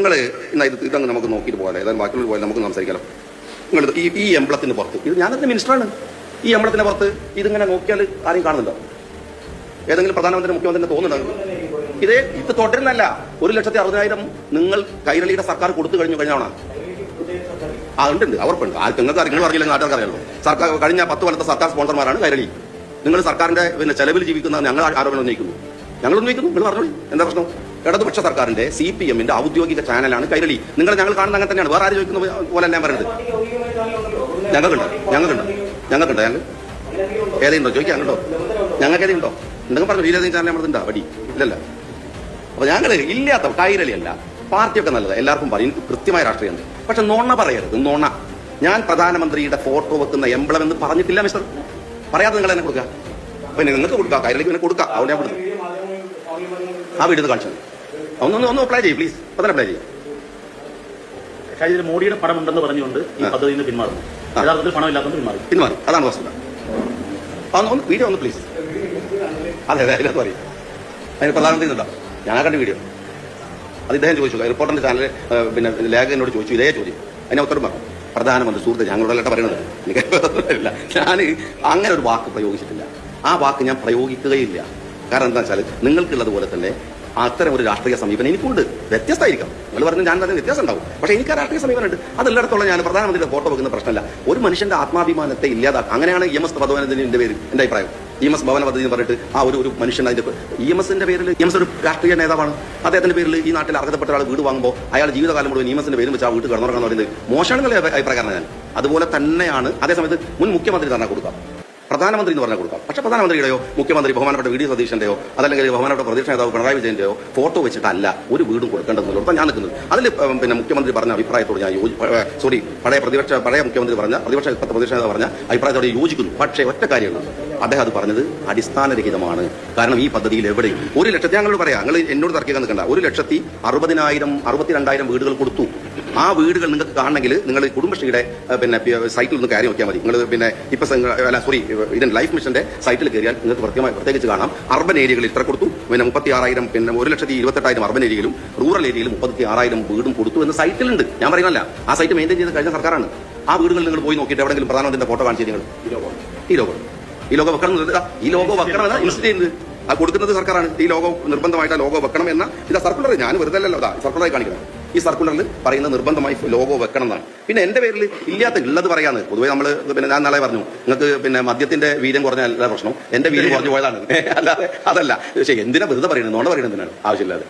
നിങ്ങൾ ഇതങ്ങ് നമുക്ക് നോക്കിയിട്ട് പോലെ ഏതായാലും ബാക്കിയുള്ള പോലെ നമുക്ക് സംസാരിക്കാമല്ലോ. നിങ്ങൾ ഈ എംബ്ലത്തിന് പുറത്ത് ഇത് ഞാനതിന്റെ മിനിസ്റ്ററാണ്. ഈ എംബ്ലത്തിന് പുറത്ത് ഇതിങ്ങനെ നോക്കിയാൽ ആരെയും കാണുന്നുണ്ടോ? ഏതെങ്കിലും പ്രധാനമന്ത്രി മുഖ്യമന്ത്രിനെ തോന്നുന്നുണ്ടോ? ഇത് തുടരുന്നല്ല. 1,60,000 നിങ്ങൾ കൈരളിയുടെ സർക്കാർ കൊടുത്തു കഴിഞ്ഞാണ്. ഉണ്ട് അവർക്കുണ്ട്. നിങ്ങൾക്ക് നിങ്ങൾ അറിയില്ല, നാട്ടുകാർക്ക് അറിയാലോ. സർക്കാർ കഴിഞ്ഞ 10 കൊല്ലത്തെ സർക്കാർ സ്പോൺസർമാരാണ് കൈരളി. നിങ്ങൾ സർക്കാരിന്റെ ചെലവിൽ ജീവിക്കുന്ന ഞങ്ങൾ ആരോപണം ഉന്നയിക്കുന്നു. ഞങ്ങൾ ഉന്നയിക്കുന്നു, നിങ്ങൾ പറഞ്ഞോളി, എന്താ പ്രശ്നം? ഇടതുപക്ഷ സർക്കാരിന്റെ CPM-ന്റെ ഔദ്യോഗിക ചാനലാണ് കൈരളി. ഞങ്ങൾ കാണുന്ന അങ്ങനെ തന്നെയാണ്. വേറെ ആര് ചോദിക്കുന്ന പോലെ ഞാൻ പറയുന്നത്. ഞങ്ങൾക്കുണ്ട് ചാനൽ ഏതെയുണ്ടോ ചോദിക്കാം. കേട്ടോ, ഞങ്ങൾക്ക് ഏതെയുണ്ടോ ഉണ്ടെങ്കിൽ പറഞ്ഞു. ഏതെങ്കിലും ചാനൽ നമ്മളുണ്ടാ വടി ഇല്ലല്ല. അപ്പൊ ഞങ്ങൾ ഇല്ലാത്ത കൈരളി അല്ല. പാർട്ടിയൊക്കെ നല്ലത്, എല്ലാവർക്കും പറയും, കൃത്യമായ രാഷ്ട്രീയമുണ്ട്. പക്ഷെ നോണ പറയരുത്. നോണ ഞാൻ പ്രധാനമന്ത്രിയുടെ ഫോട്ടോ വെക്കുന്ന എംബ്ലം എന്ന് പറഞ്ഞിട്ടില്ല മിസ്റ്റർ. പറയാതെ നിങ്ങൾ എന്നെ കൊടുക്കുക. പിന്നെ നിങ്ങൾക്ക് കൊടുക്കാം, കൈരളിക്ക് പിന്നെ കൊടുക്കാം. അവിടെ ഞാൻ കൊടുക്കും. ആ വീട്ടിൽ നിന്ന് കാണിച്ചു ഒന്ന് അപ്ലൈ ചെയ്യും പ്ലീസ്. പതിനെ അപ്ലൈ ചെയ്യും. മോഡിയുടെ പണം ഉണ്ടെന്ന് പറഞ്ഞുകൊണ്ട് ഈ പദ്ധതിയിൽ നിന്ന് പിന്മാറുന്നു. യഥാർത്ഥത്തിൽ പണമില്ലാത്തത് പിന്മാറി. അതാണ് വസ്തുത. ഒന്ന് വീഡിയോ ഒന്ന് പ്ലീസ്. അതെ അതിനകത്ത് പറയും. അതിന് പ്രധാനമന്ത്രി ഉണ്ടോ? ഞാൻ കണ്ട വീഡിയോ അത് ഇദ്ദേഹം ചോദിച്ചു. റിപ്പോർട്ടറിന്റെ ചാനൽ പിന്നെ ലേഖകനോട് ചോദിച്ചു ഇതേ ചോദ്യം. അതിനെ ഉത്തരം പറഞ്ഞു. പ്രധാനമന്ത്രി സുഹൃത്ത് ഞങ്ങളോടല്ല പറയുന്നത്. എനിക്കറിയില്ല. ഞാൻ അങ്ങനെ ഒരു വാക്ക് പ്രയോഗിച്ചിട്ടില്ല. ആ വാക്ക് ഞാൻ പ്രയോഗിക്കുകയില്ല. കാരണം എന്താ വെച്ചാൽ നിങ്ങൾക്കുള്ളതുപോലെ തന്നെ അത്തരം ഒരു രാഷ്ട്രീയ സമീപനം എനിക്കുണ്ട്. വ്യത്യസ്തമായിരിക്കാം. നിങ്ങൾ പറഞ്ഞാൽ ഞാൻ തന്നെ വ്യത്യാസം ഉണ്ടാവും. പക്ഷേ എനിക്ക് ആ രാഷ്ട്രീയ സമീപനം ഉണ്ട്. അതെല്ലായിടത്തോളം ഞാൻ പ്രധാനമന്ത്രിയുടെ ഫോട്ടോ വെക്കുന്ന പ്രശ്നമല്ല. ഒരു മനുഷ്യന്റെ ആത്മാഭിമാനത്തെ ഇല്ലാതാക്കുക. അങ്ങനെയാണ് EMS ഭവനത്തിന്റെ പേര് എന്റെ അഭിപ്രായം. EMS ഭവന പദ്ധതി എന്ന് പറഞ്ഞിട്ട് ആ ഒരു മനുഷ്യൻ അതിന്റെ EMSന്റെ പേരിൽ EMS ഒരു രാഷ്ട്രീയ നേതാവാണ്. അദ്ദേഹത്തിന്റെ പേരിൽ ഈ നാട്ടിൽ അർഹതപ്പെട്ട ആൾ വീട് വാങ്ങുമ്പോൾ അയാൾ ജീവിതകാലം മുഴുവൻ EMSന്റെ പേരും വെച്ച് ആ വീട് കിടന്നുറങ്ങാന്ന് പറയുന്നത് മോശമാണെന്നുള്ള അഭിപ്രായക്കാരനാണ് ഞാൻ. അതുപോലെ തന്നെയാണ് അതേസമയത്ത് മുൻ മുഖ്യമന്ത്രി തന്നെ കൊടുക്കാം, പ്രധാനമന്ത്രി എന്ന് പറഞ്ഞാൽ കൊടുക്കാം. പക്ഷേ പ്രധാനമന്ത്രിയുടെയോ മുഖ്യമന്ത്രി ബഹുമാനപ്പെട്ട VD സതീശന്റെയോ അതല്ലെങ്കിൽ ബഹുമാനപ്പെട്ട പ്രതിപക്ഷ നേതാവ് പിണറായി വിജയന്റെയോ ഫോട്ടോ വെച്ചിട്ടല്ല ഒരു വീടും കൊടുക്കേണ്ടതെന്നുള്ളത് ഞാൻ നിൽക്കുന്നത്. അതിൽ പിന്നെ മുഖ്യമന്ത്രി പറഞ്ഞ അഭിപ്രായത്തോട് ഞാൻ പഴയ മുഖ്യമന്ത്രി പറഞ്ഞ പ്രതിപക്ഷ നേതാവ് പറഞ്ഞ അഭിപ്രായത്തോട് യോജിക്കുന്നു. പക്ഷേ ഒറ്റ കാര്യമുണ്ട്, അദ്ദേഹം അത് പറഞ്ഞത് അടിസ്ഥാനരഹിതമാണ്. കാരണം ഈ പദ്ധതിയിൽ എവിടെയും 1,00,000 ഞങ്ങളോട് പറയാം, നിങ്ങൾ എന്നോട് തർക്കിക്കാൻ നിൽക്കണ്ട. 1,60,000 വീടുകൾ കൊടുത്തു. ആ വീടുകൾ നിങ്ങൾക്ക് കാണണമെങ്കിൽ നിങ്ങൾ കുടുംബശ്രീയുടെ പിന്നെ സൈറ്റിൽ ഒന്ന് കയറി നോക്കിയാൽ മതി. നിങ്ങൾ പിന്നെ ഇതിന്റെ ലൈഫ് മിഷന്റെ സൈറ്റിൽ കയറിയാൽ നിങ്ങൾക്ക് പ്രത്യേകിച്ച് കാണാം. അർബൻ ഏരിയകളിൽ ഇത്ര കൊടുത്തു, പിന്നെ 36,000, പിന്നെ 1,28,000 അർബൻ ഏരിയയിലും റൂറൽ ഏരിയയിലും 36,000 വീടും കൊടുത്തു എന്ന് സൈറ്റിലുണ്ട്. ഞാൻ പറയുന്നല്ല, ആ സൈറ്റ് മെയിൻറ്റെയിൻ ചെയ്ത് കഴിഞ്ഞ സർക്കാരാണ്. ആ വീടുകളിൽ നിങ്ങൾ പോയി നോക്കിയിട്ട് എവിടെയെങ്കിലും പ്രധാനമന്ത്രിയുടെ ഫോട്ടോ കാണിച്ചു നിങ്ങൾ ഈ ലോഗോ വെക്കണം. ഈ ലോഗോ വെക്കണമെന്ന് ഇൻസിസ്റ്റ് ചെയ്യുന്നത് അത് കൊടുക്കുന്നത് സർക്കാരാണ്. ഈ ലോഗോ നിർബന്ധമായിട്ട് ലോഗോ വെക്കണം എന്ന ഇതാ സർക്കുലർ. ഞാൻ വെറുതെ അല്ലല്ലോ സർക്കുലറായി കാണിക്കണം. ഈ സർക്കുലറിൽ പറയുന്ന നിർബന്ധമായി ലോഗോ വെക്കണം എന്നാണ്. പിന്നെ എന്റെ പേരിൽ ഉള്ളത് പറയാന്ന് പൊതുവെ നമ്മൾ പിന്നെ ഞാൻ നാളെ പറഞ്ഞു നിങ്ങൾക്ക് പിന്നെ മദ്യത്തിന്റെ വീര്യം കുറഞ്ഞ എല്ലാ പ്രശ്നം എന്റെ വീര്യം കുറഞ്ഞു പോയതാണ്. അല്ലാതെ അതല്ല. പക്ഷേ എന്തിനാ വെറുതെ പറയുന്നത്? നോണ പറയുന്നത് എന്തിനാണ് ആവശ്യമില്ലാതെ.